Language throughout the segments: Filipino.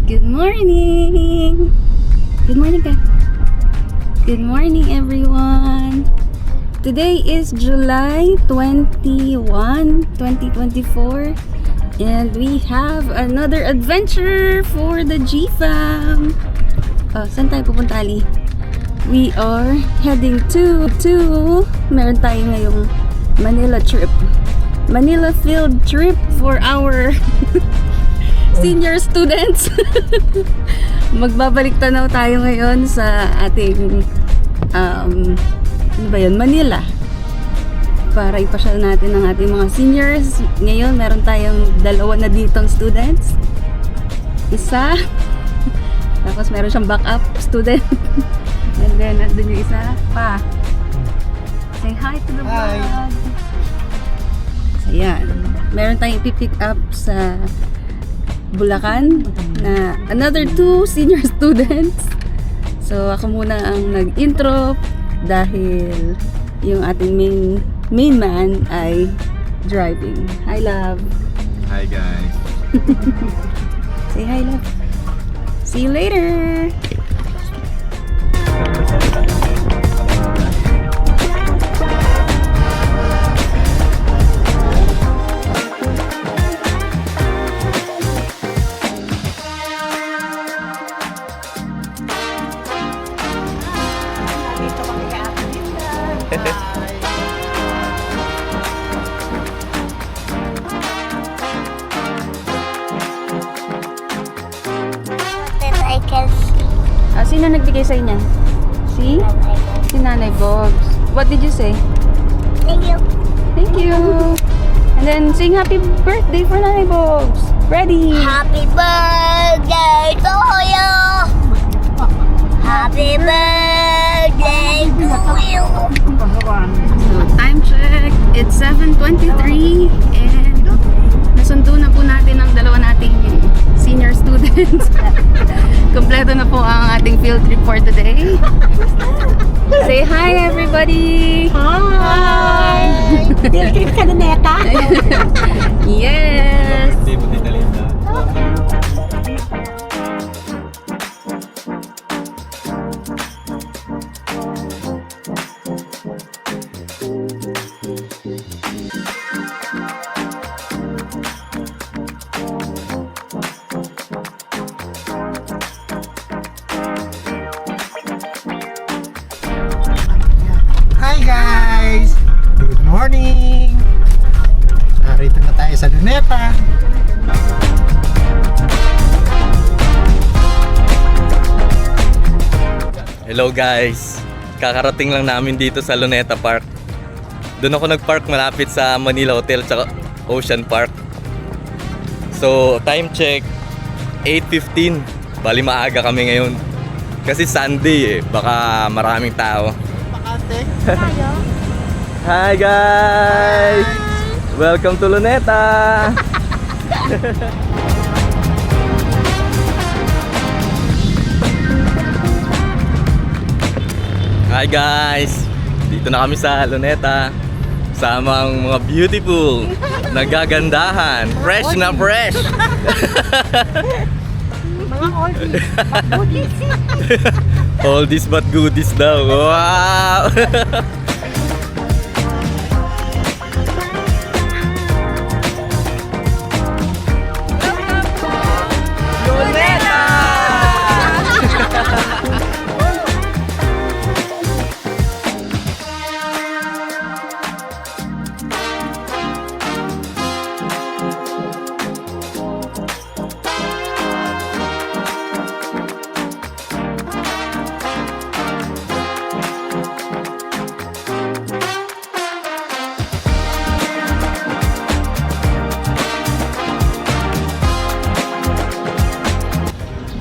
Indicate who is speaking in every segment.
Speaker 1: Good morning! Good morning ka. Good morning everyone! Today is July 21, 2024 and we have another adventure for the G-Fam! Oh, saan tayo pupunta, Ali? We are heading to meron tayo ngayong Manila trip. Manila field trip for our senior students. Magbabalik tanaw tayo ngayon sa ating ano ba yun? Manila, para ipasyal natin ang ating mga seniors. Ngayon meron tayong dalawa na ditong students, isa tapos meron siyang backup student and then nandun yung isa pa. Say hi to the vlog. So yan, meron tayong pick up sa Bulacan na another 2 senior students. So ako muna ang nag-intro dahil yung ating main man ay driving. Hi love.
Speaker 2: Hi guys.
Speaker 1: Say hi love. See you later.
Speaker 3: I can see.
Speaker 1: Sino nagbigay sa inyo? Si Nanay Bobs. What did you say?
Speaker 3: Thank you.
Speaker 1: Thank you. And then sing happy birthday for Nanay Bobs. Ready?
Speaker 3: Happy birthday to you. Happy birthday to you.
Speaker 1: So, time check. It's 7:23 and nasundo na po natin ang dalawa nating senior students. Kompleto na po ang ating field trip for today. Say hi everybody!
Speaker 3: Hi! Field trip sa Luneta.
Speaker 1: Yes!
Speaker 2: Birthday mo, Tita Linda.
Speaker 4: Hi guys! Good morning! Narito na tayo sa Luneta.
Speaker 2: Hello guys! Kakarating lang namin dito sa Luneta Park. Doon ako nagpark malapit sa Manila Hotel tsaka Ocean Park. So time check 8:15. Bali maaga kami ngayon. Kasi Sunday baka maraming tao. Hi guys! Welcome to Luneta! Hi guys! Dito na kami sa Luneta. Sama ang mga beautiful, nagagandahan, fresh na fresh!
Speaker 3: Mga oldies.
Speaker 2: Oldies but goodies daw. Wow!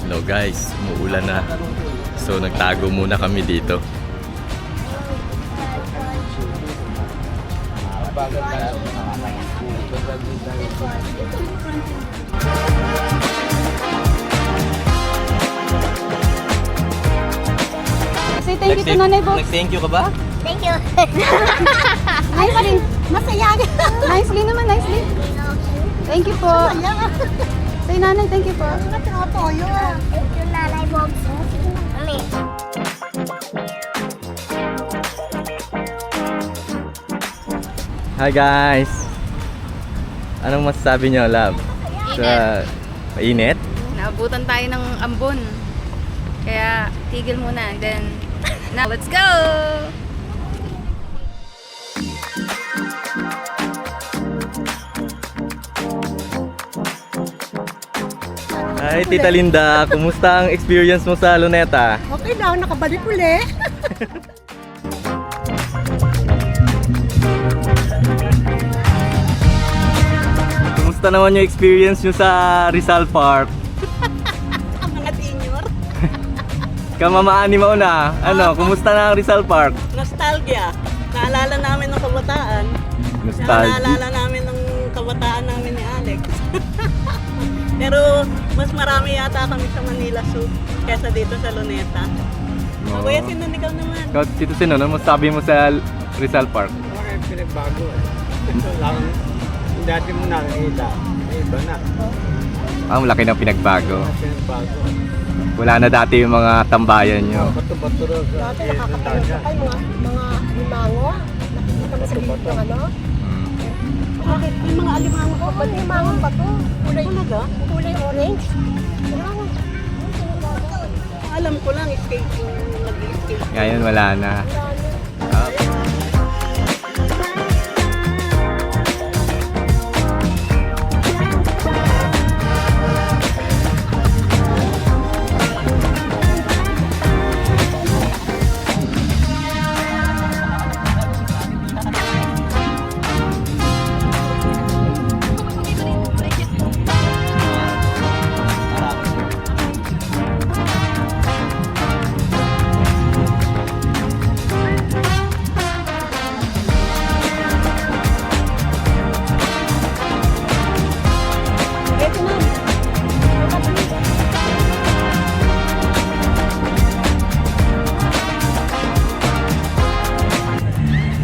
Speaker 2: Hello guys, umuulan na. So nagtago muna kami dito.
Speaker 1: Say thank you to Nanay Bobs.
Speaker 2: Nag-thank you ka ba?
Speaker 3: Thank you.
Speaker 1: Nicely. Masaya. Nicely naman, nicely. Thank you po. Say Kay nanay, thank you po.
Speaker 3: Toyo. Yung lalay mo. Mali.
Speaker 2: Hi guys! Anong masasabi nyo, love? Sa mainit?
Speaker 1: Naabutan tayo ng ambon. Kaya tigil muna. Then, now let's go!
Speaker 2: Hi Tita Linda, kumusta ang experience mo sa Luneta?
Speaker 3: Okay lang, nakabalik uli.
Speaker 2: Kumusta naman yung experience nyo sa Rizal Park?
Speaker 3: Mga senior.
Speaker 2: Kamamaani mauna, kumusta na ang Rizal Park?
Speaker 5: Nostalgia. Naalala namin ng kabataan.
Speaker 2: Nostalgia.
Speaker 5: Naalala namin ng kabataan namin ni Alex. Pero mas marami yata kami sa Manila Zoo kesa dito sa Luneta.
Speaker 2: Oo.
Speaker 5: Kuya, sino ikaw naman?
Speaker 2: Ikaw, Tito Sino, ano masasabi mo sa Rizal Park?
Speaker 4: Okay, pinagbago eh. Ito lang, yung dati mo nakikita, may iba na.
Speaker 2: Ang laki ng pinagbago.
Speaker 4: Pinagbago.
Speaker 2: Wala na dati yung mga tambayan nyo.
Speaker 4: Bato-bato rin sa
Speaker 3: Dati nakakapanood ka mga limango. Nakikita mo sa limango ng ano?
Speaker 5: Bakit? May mga alimango ko.
Speaker 3: Ba't limango ba to? Kulay,
Speaker 5: Talaga?
Speaker 3: kulay orange?
Speaker 5: Alam ko lang, skating, nag-skate.
Speaker 2: Ngayon wala na.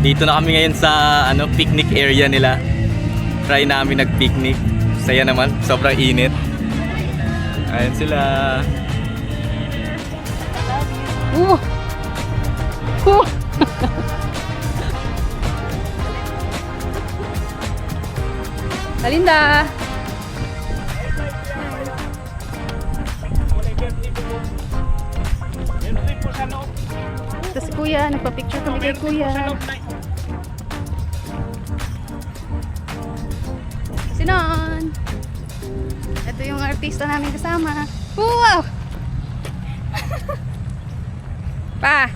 Speaker 2: Dito na kami ngayon sa picnic area nila. Try namin nag-picnic. Saya naman, sobrang init. Ayan sila.
Speaker 1: Talinda! Ito si Kuya, nagpa-picture kami kay Kuya. Sinon! Ito yung artista namin kasama. Wow! Pa!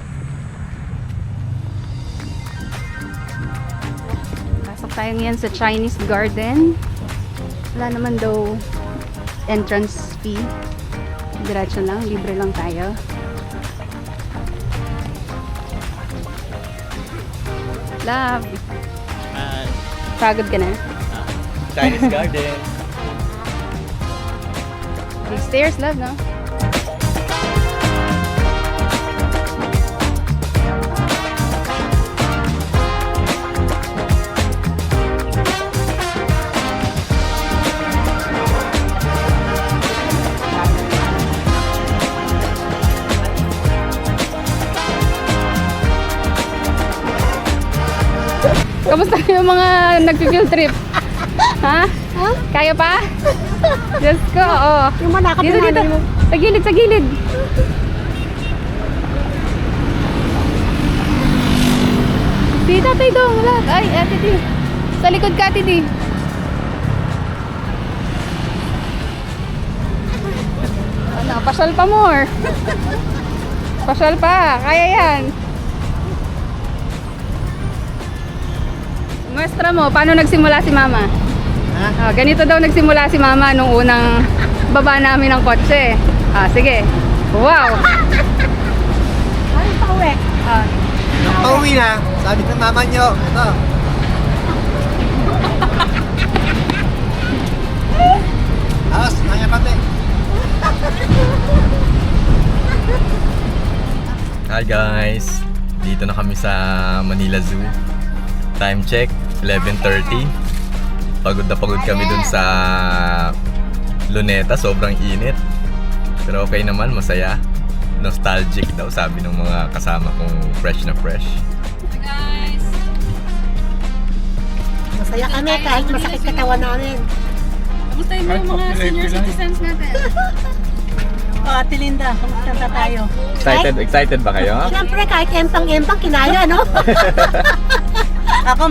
Speaker 1: Pasok tayo ngayon sa Chinese Garden. Wala naman daw entrance fee. Diretso lang, libre lang tayo. Love! Pagod ka na?
Speaker 2: Chinese Garden.
Speaker 1: Big stairs, love, no? Kamusta yung mga nag-field trip? Ha? Kaya pa? Diyos ko, oo.
Speaker 3: Yung manakap
Speaker 1: Dito,
Speaker 3: yung
Speaker 1: dito.
Speaker 3: nanay mo.
Speaker 1: Sa gilid, sa gilid. Si tatay dong, wala. Ay, ate di. Sa likod ka, ate di. Ano, pasyal pa more. Pasyal pa, kaya yan. Muestra mo, paano nagsimula si Mama?
Speaker 4: Ha?
Speaker 1: Ganito daw nagsimula si Mama nung unang baba namin ng kotse. Sige. Wow!
Speaker 3: Ay, pauwi.
Speaker 4: Pauwi na, sabi ng mama nyo, ito. Tapos, nanya pati.
Speaker 2: Hi guys! Dito na kami sa Manila Zoo. Time check, 11:30. Pagod na pagod kami dun sa Luneta, sobrang init. Pero okay naman, masaya. Nostalgic daw, sabi ng mga kasama kong fresh na fresh.
Speaker 1: Hi guys!
Speaker 3: Masaya kami kahit masakit katawan namin.
Speaker 1: Kamusta yung mga senior citizens natin?
Speaker 5: Ate Linda, kamusta na tayo?
Speaker 2: Excited ba kayo?
Speaker 3: Siyempre kahit empang-empang kinaya, no?
Speaker 5: Ako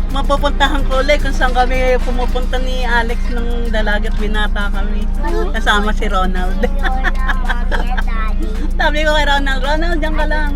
Speaker 5: mapupuntahan ko ulit kung saan kami pumupunta ni Alex nung dalagat binata kami. Kasama si Ronald. Sabi ko kay Ronald, diyan ka lang.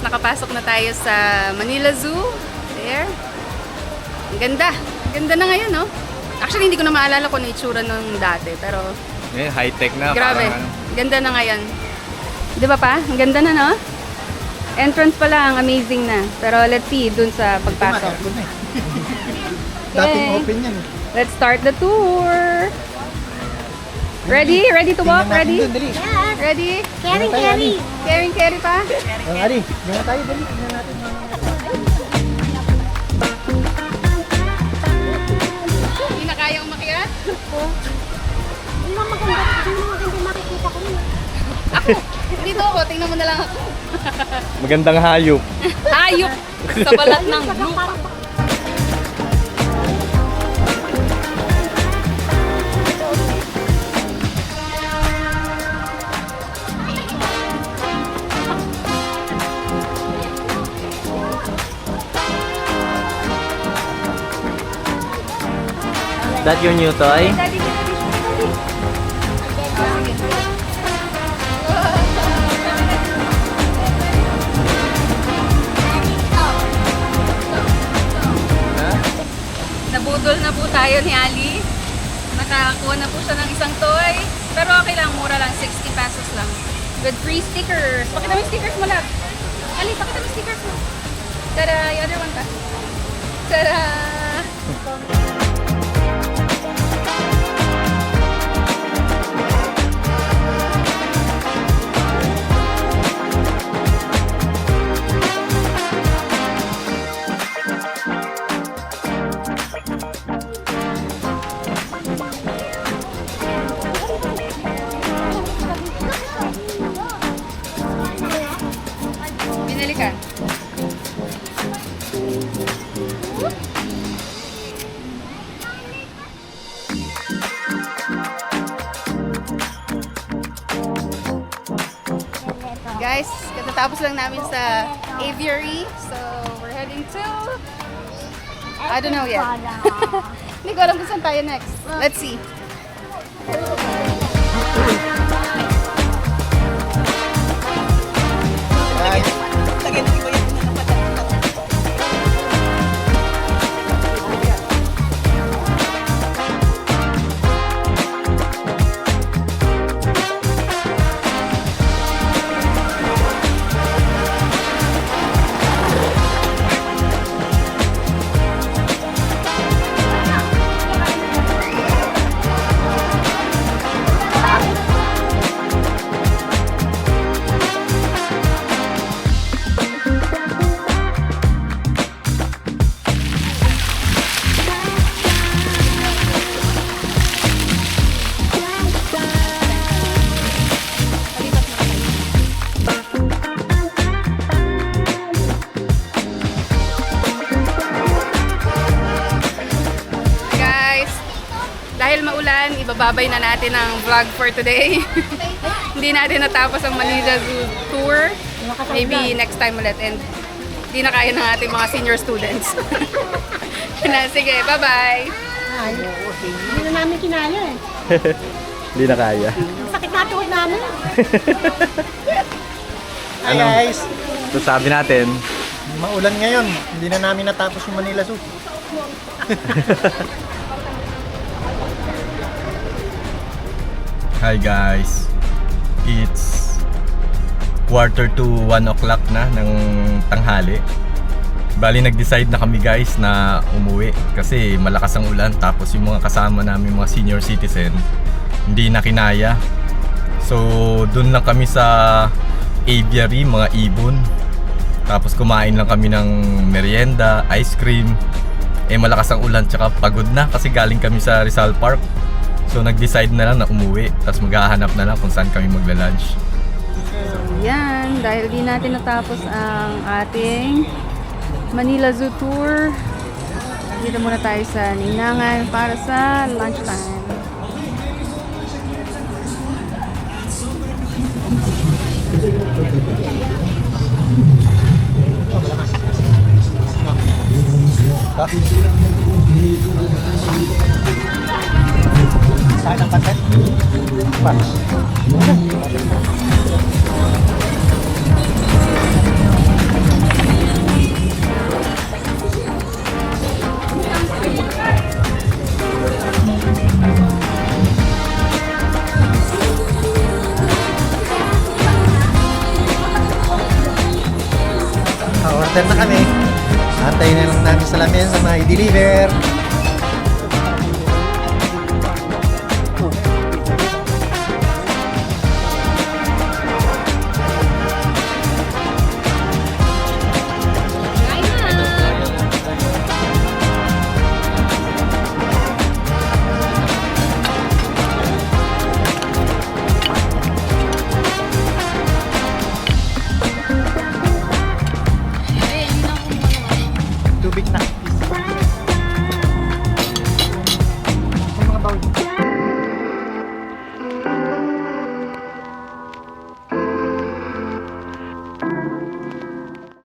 Speaker 1: Nakapasok na tayo sa Manila Zoo. There. Ang ganda. Ang ganda na ngayon, no? Actually, hindi ko na maalala kung ano itsura nung dati. Pero,
Speaker 2: High-tech na.
Speaker 1: grabe.
Speaker 2: Parang
Speaker 1: Ganda na ngayon. Di ba pa? Ang ganda na, no? Entrance pa lang, amazing na. Pero let's see, dun sa pagpasok.
Speaker 4: Dating
Speaker 1: Okay.
Speaker 4: open yan.
Speaker 1: Let's start the tour. Ready? Ready to walk? Ready?
Speaker 4: Dali.
Speaker 1: Ready?
Speaker 3: Carry.
Speaker 1: Carry pa?
Speaker 4: Ali, doon tayo. Dali. Tingnan natin mga...
Speaker 1: Hindi na kaya umakyat?
Speaker 3: Hindi naman maganda makikita ko yun.
Speaker 1: Dito ako, tingnan mo na lang ako.
Speaker 2: magandang hayop.
Speaker 1: Hayop sa balat ng blue.
Speaker 2: That your new toy?
Speaker 1: Daddy, Nabudol na po tayo ni Ali. Nakakuha na po siya ng isang toy. Pero okay lang, mura lang, 60 pesos lang. With free stickers. Pakita mo yung stickers mo lang. Ali, pakita mo yung stickers mo. Tada, yung other one pa. Tada! Binili ka? Guys, katatapos lang namin sa aviary. So, we're heading to... I don't know yet. Hindi ko alam kung saan tayo next. Let's see.
Speaker 5: Lagyan ko yung napadala.
Speaker 1: Dahil maulan, ibababay na natin ang vlog for today. Hindi natin natapos ang Manila Zoo tour. Maybe next time ulit. And hindi na kaya ng ating mga senior students. Sige, bye-bye.
Speaker 3: Ay, hindi na namin kinaya eh.
Speaker 2: Hindi na kaya.
Speaker 3: Ang sakit na tuhod namin.
Speaker 6: Hi guys!
Speaker 2: So sabi natin,
Speaker 6: Maulan ngayon. Hindi na namin natapos yung Manila Zoo.
Speaker 2: hi guys. It's 1:45 na ng tanghali. Bali nag-decide na kami guys na umuwi kasi malakas ang ulan, tapos yung mga kasama namin mga senior citizen hindi na kinaya. So doon lang kami sa aviary, mga ibon. Tapos kumain lang kami ng merienda, ice cream. Malakas ang ulan tsaka pagod na kasi galing kami sa Rizal Park. So nag-decide na lang na umuwi, tapos maghahanap na lang kung saan kami magla-lunch.
Speaker 1: Yan, dahil di natin natapos ang ating Manila Zoo Tour, dito muna tayo sa Ninangan para sa lunchtime.
Speaker 6: Saan ang patet? Order na kami. Antayin na lang namin sa lamesa na i-deliver.